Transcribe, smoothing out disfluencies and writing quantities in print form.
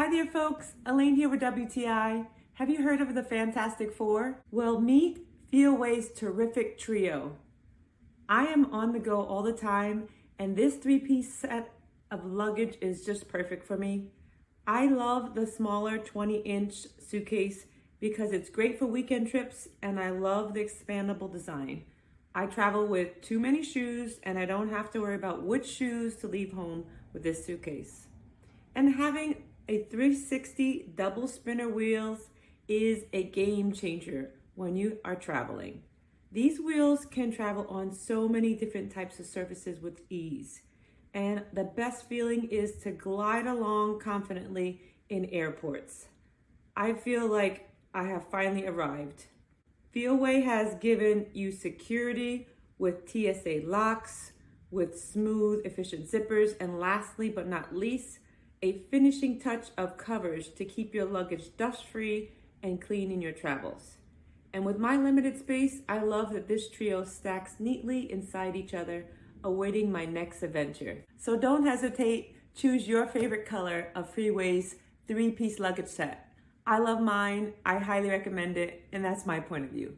Hi there folks, Elaine here with WTI. Have you heard of the Fantastic Four? Well, meet Feelway's terrific trio. I am on the go all the time, and this three-piece set of luggage is just perfect for me. I love the smaller 20-inch suitcase because it's great for weekend trips, and I love the expandable design. I travel with too many shoes, and I don't have to worry about which shoes to leave home with this suitcase. And having a 360 double spinner wheels is a game changer when you are traveling. These wheels can travel on so many different types of surfaces with ease. And the best feeling is to glide along confidently in airports. I feel like I have finally arrived. Feelway has given you security with TSA locks, with smooth, efficient zippers, and lastly but not least, a finishing touch of covers to keep your luggage dust-free and clean in your travels. And with my limited space, I love that this trio stacks neatly inside each other, awaiting my next adventure. So don't hesitate, choose your favorite color of Feelway's three-piece luggage set. I love mine, I highly recommend it, and that's my point of view.